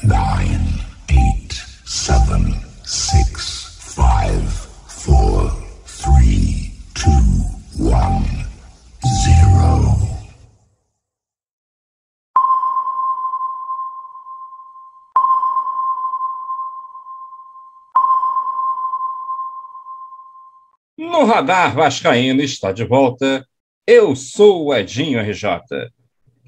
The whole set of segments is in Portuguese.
nine, eight, seven, six, five, four, three, two, one, zero. No Radar Vascaíno está de volta. Eu sou o Edinho RJ.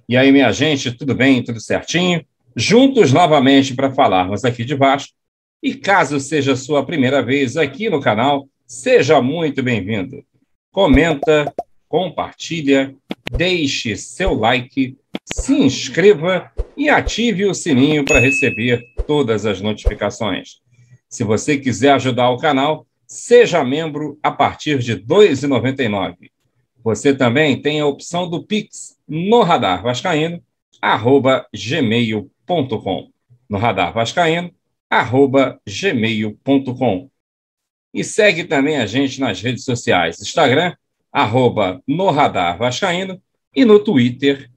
E aí, minha gente, tudo bem? Tudo certinho? Juntos novamente para falarmos aqui de Vasco. E caso seja a sua primeira vez aqui no canal, seja muito bem-vindo. Comenta, compartilha, deixe seu like, se inscreva e ative o sininho para receber todas as notificações. Se você quiser ajudar o canal, seja membro a partir de R$ 2,99. Você também tem a opção do Pix no Radar Vascaíno, @gmail.com. No Radar Vascaíno, @gmail.com. E segue também a gente nas redes sociais, Instagram, @no Radar Vascaíno e no Twitter,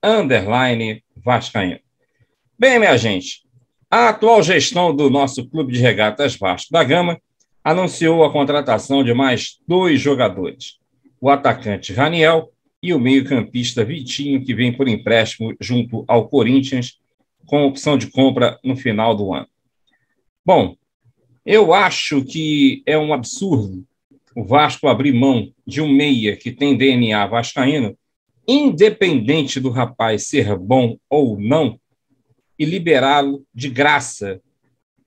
@radar_Vascaíno. Bem, minha gente, a atual gestão do nosso Clube de Regatas Vasco da Gama anunciou a contratação de mais 2 jogadores, o atacante Raniel e o meio-campista Vitinho, que vem por empréstimo junto ao Corinthians, com opção de compra no final do ano. Bom, eu acho que é um absurdo o Vasco abrir mão de um meia que tem DNA vascaíno, independente do rapaz ser bom ou não, e liberá-lo de graça.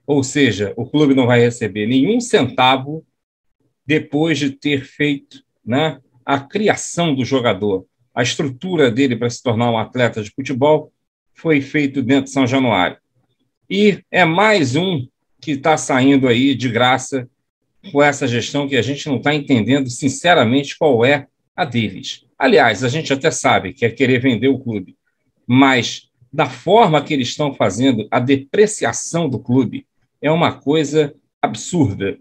Ou seja, o clube não vai receber nenhum centavo depois de ter feito, né, a criação do jogador. A estrutura dele para se tornar um atleta de futebol foi feito dentro de São Januário. E é mais um que está saindo aí de graça com essa gestão que a gente não está entendendo, sinceramente, qual é a deles. Aliás, a gente até sabe que é querer vender o clube, mas da forma que eles estão fazendo, a depreciação do clube é uma coisa absurda.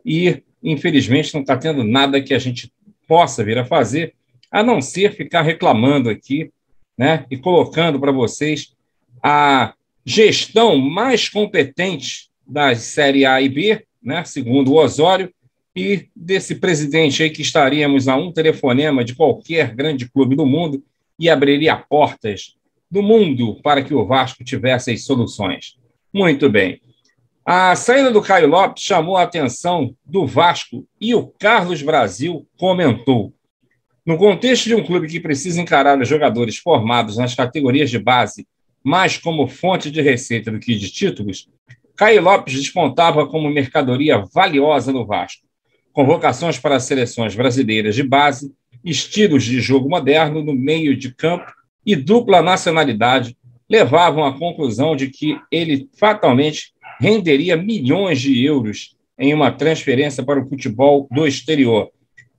E, infelizmente, não está tendo nada que a gente possa vir a fazer, a não ser ficar reclamando aqui, né, e colocando para vocês a gestão mais competente da Série A e B, né, segundo o Osório, e desse presidente aí que estaríamos a um telefonema de qualquer grande clube do mundo e abriria portas do mundo para que o Vasco tivesse as soluções. Muito bem. A saída do Caio Lopes chamou a atenção do Vasco e o Carlos Brasil comentou: no contexto de um clube que precisa encarar os jogadores formados nas categorias de base mais como fonte de receita do que de títulos, Caio Lopes despontava como mercadoria valiosa no Vasco. Convocações para as seleções brasileiras de base, estilos de jogo moderno no meio de campo e dupla nacionalidade levavam à conclusão de que ele fatalmente renderia milhões de euros em uma transferência para o futebol do exterior.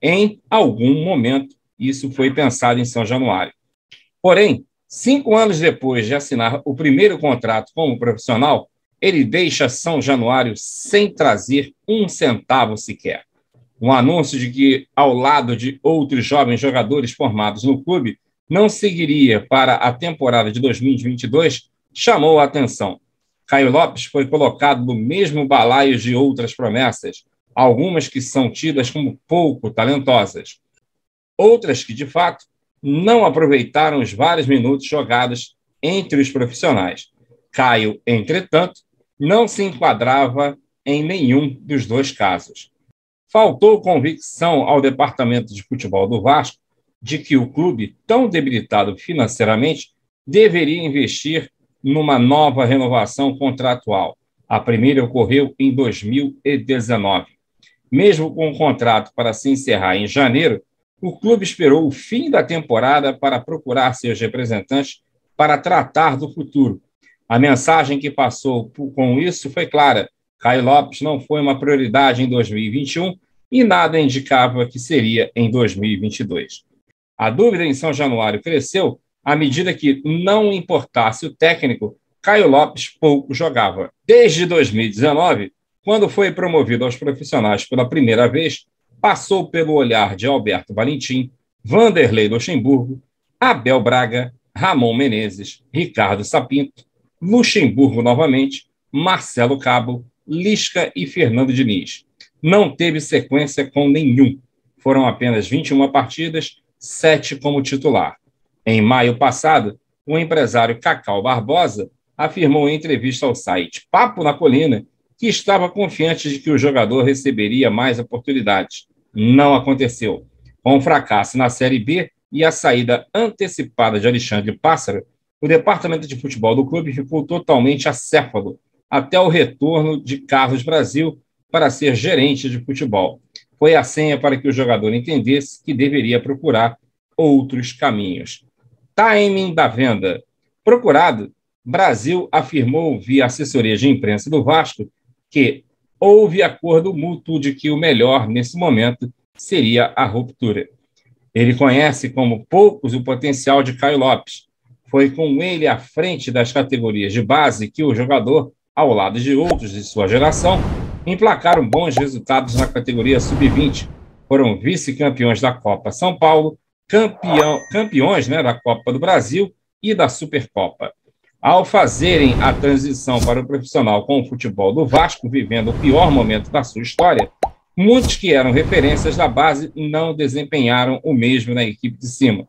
Em algum momento, isso foi pensado em São Januário. Porém, 5 anos depois de assinar o primeiro contrato como profissional, ele deixa São Januário sem trazer um centavo sequer. Um anúncio de que, ao lado de outros jovens jogadores formados no clube, não seguiria para a temporada de 2022, chamou a atenção. Caio Lopes foi colocado no mesmo balaio de outras promessas, algumas que são tidas como pouco talentosas, outras que, de fato, não aproveitaram os vários minutos jogados entre os profissionais. Caio, entretanto, não se enquadrava em nenhum dos 2 casos. Faltou convicção ao departamento de futebol do Vasco de que o clube, tão debilitado financeiramente, deveria investir numa nova renovação contratual. A primeira ocorreu em 2019. Mesmo com o contrato para se encerrar em janeiro, o clube esperou o fim da temporada para procurar seus representantes para tratar do futuro. A mensagem que passou com isso foi clara: Caio Lopes não foi uma prioridade em 2021 e nada indicava que seria em 2022. A dúvida em São Januário cresceu à medida que, não importasse o técnico, Caio Lopes pouco jogava. Desde 2019, quando foi promovido aos profissionais pela primeira vez, passou pelo olhar de Alberto Valentim, Vanderlei Luxemburgo, Abel Braga, Ramon Menezes, Ricardo Sapinto, Luxemburgo novamente, Marcelo Cabo, Lisca e Fernando Diniz. Não teve sequência com nenhum. Foram apenas 21 partidas, 7 como titular. Em maio passado, o empresário Cacau Barbosa afirmou em entrevista ao site Papo na Colina que estava confiante de que o jogador receberia mais oportunidades. Não aconteceu. Com o fracasso na Série B e a saída antecipada de Alexandre Pássaro, o departamento de futebol do clube ficou totalmente acéfalo até o retorno de Carlos Brasil para ser gerente de futebol. Foi a senha para que o jogador entendesse que deveria procurar outros caminhos. Timing da venda. Procurado, Brasil afirmou via assessoria de imprensa do Vasco que houve acordo mútuo de que o melhor nesse momento seria a ruptura. Ele conhece como poucos o potencial de Caio Lopes. Foi com ele à frente das categorias de base que o jogador, ao lado de outros de sua geração, emplacaram bons resultados na categoria sub-20. Foram vice-campeões da Copa São Paulo, campeões da Copa do Brasil e da Supercopa. Ao fazerem a transição para o profissional com o futebol do Vasco, vivendo o pior momento da sua história, muitos que eram referências da base não desempenharam o mesmo na equipe de cima.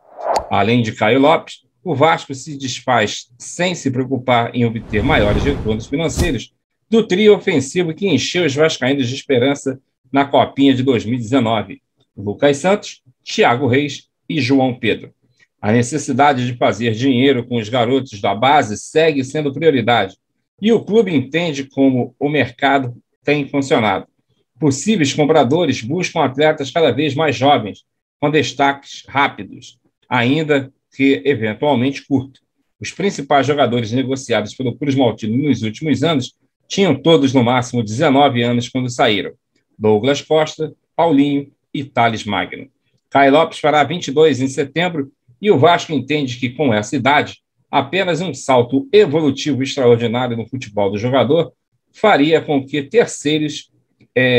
Além de Caio Lopes, o Vasco se desfaz sem se preocupar em obter maiores retornos financeiros do trio ofensivo que encheu os vascaínos de esperança na Copinha de 2019. Lucas Santos, Thiago Reis e João Pedro. A necessidade de fazer dinheiro com os garotos da base segue sendo prioridade, e o clube entende como o mercado tem funcionado. Possíveis compradores buscam atletas cada vez mais jovens, com destaques rápidos, ainda que eventualmente curto. Os principais jogadores negociados pelo Cruz Maltino nos últimos anos tinham todos no máximo 19 anos quando saíram. Douglas Costa, Paulinho e Thales Magno. Caio Lopes fará 22 em setembro e o Vasco entende que, com essa idade, apenas um salto evolutivo extraordinário no futebol do jogador faria com que terceiros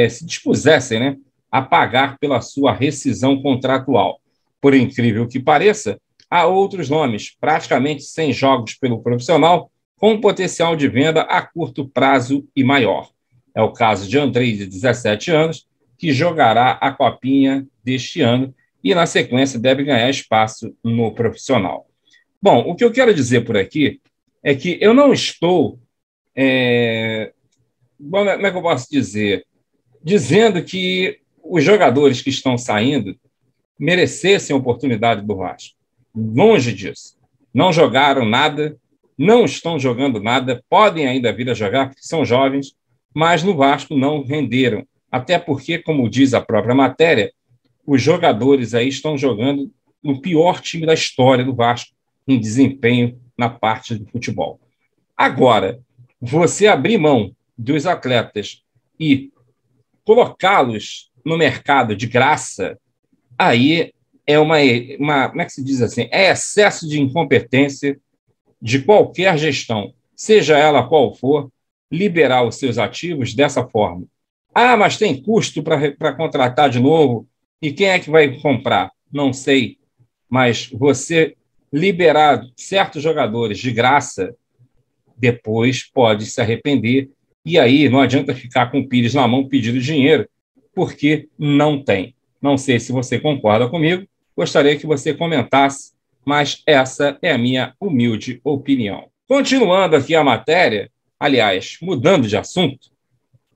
se dispusessem a pagar pela sua rescisão contratual. Por incrível que pareça, há outros nomes, praticamente 100 jogos pelo profissional, com potencial de venda a curto prazo e maior. É o caso de Andrei, de 17 anos, que jogará a Copinha deste ano e, na sequência, deve ganhar espaço no profissional. Bom, o que eu quero dizer por aqui é que eu não estou, como é que eu posso dizer, dizendo que os jogadores que estão saindo merecessem a oportunidade do Vasco. Longe disso. Não jogaram nada, não estão jogando nada, podem ainda vir a jogar porque são jovens, mas no Vasco não renderam. Até porque, como diz a própria matéria, os jogadores aí estão jogando no pior time da história do Vasco em desempenho na parte do futebol. Agora, você abrir mão dos atletas e colocá-los no mercado de graça, aí é uma como é que se diz assim? É excesso de incompetência de qualquer gestão, seja ela qual for, liberar os seus ativos dessa forma. Ah, mas tem custo para contratar de novo? E quem é que vai comprar? Não sei. Mas você liberar certos jogadores de graça, depois pode se arrepender. E aí não adianta ficar com o pires na mão pedindo dinheiro, porque não tem. Não sei se você concorda comigo. Gostaria que você comentasse, mas essa é a minha humilde opinião. Continuando aqui a matéria, aliás, mudando de assunto,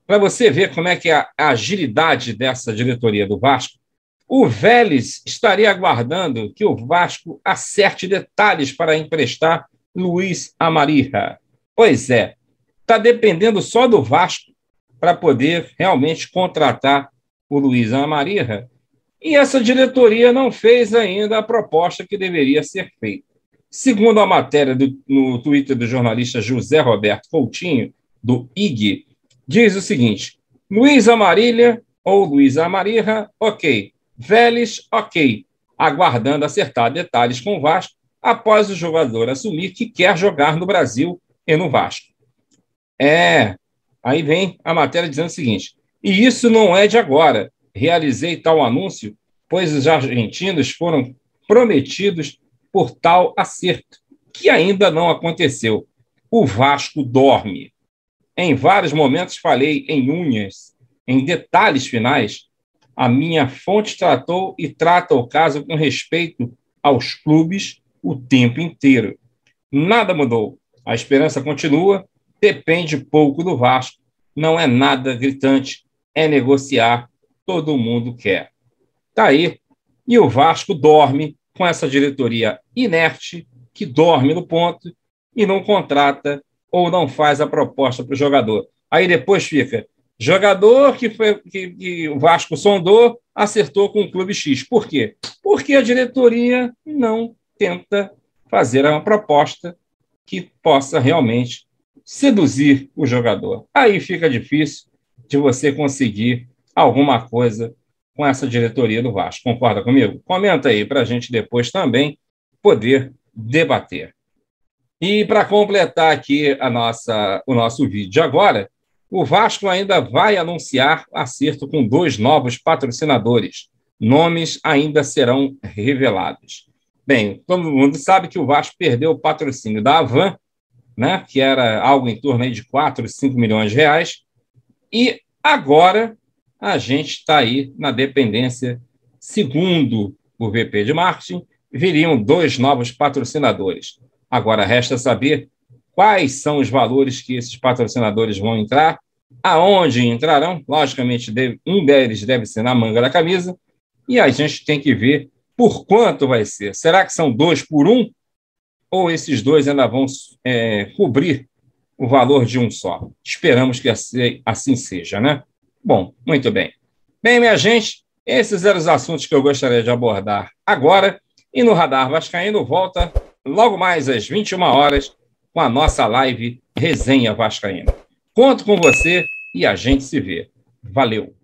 para você ver como é que é a agilidade dessa diretoria do Vasco, o Vélez estaria aguardando que o Vasco acerte detalhes para emprestar Luiz Amarilla. Pois é, está dependendo só do Vasco para poder realmente contratar o Luiz Amarilla. E essa diretoria não fez ainda a proposta que deveria ser feita. Segundo a matéria no Twitter do jornalista José Roberto Coutinho, do IG, diz o seguinte: Luiz Amarilla ou Luiz Amarilla, ok. Vélez, ok. Aguardando acertar detalhes com o Vasco após o jogador assumir que quer jogar no Brasil e no Vasco. Aí vem a matéria dizendo o seguinte: e isso não é de agora. Realizei tal anúncio, pois os argentinos foram prometidos por tal acerto, que ainda não aconteceu. o Vasco dorme. Em vários momentos falei em unhas, em detalhes finais. A minha fonte tratou e trata o caso com respeito aos clubes o tempo inteiro. Nada mudou. A esperança continua, depende pouco do Vasco. Não é nada gritante, é negociar. Todo mundo quer. Está aí. E o Vasco dorme com essa diretoria inerte, que dorme no ponto e não contrata ou não faz a proposta para o jogador. Aí depois fica, jogador que o Vasco sondou, acertou com o Clube X. Por quê? Porque a diretoria não tenta fazer uma proposta que possa realmente seduzir o jogador. Aí fica difícil de você conseguir alguma coisa com essa diretoria do Vasco. Concorda comigo? Comenta aí para a gente depois também poder debater. E para completar aqui o nosso vídeo agora, o Vasco ainda vai anunciar acerto com 2 novos patrocinadores. Nomes ainda serão revelados. Bem, todo mundo sabe que o Vasco perdeu o patrocínio da Havan, né, que era algo em torno aí de 4, 5 milhões de reais, e agora a gente está aí na dependência, segundo o VP de marketing, viriam 2 novos patrocinadores. Agora resta saber quais são os valores que esses patrocinadores vão entrar, aonde entrarão. Logicamente, um deles deve ser na manga da camisa, e a gente tem que ver por quanto vai ser. Será que são 2 por 1? Ou esses 2 ainda vão cobrir o valor de um só? Esperamos que assim seja, né? Bom, muito bem. Bem, minha gente, esses eram os assuntos que eu gostaria de abordar agora. E no Radar Vascaíno volta logo mais às 21 horas com a nossa live Resenha Vascaína. Conto com você e a gente se vê. Valeu!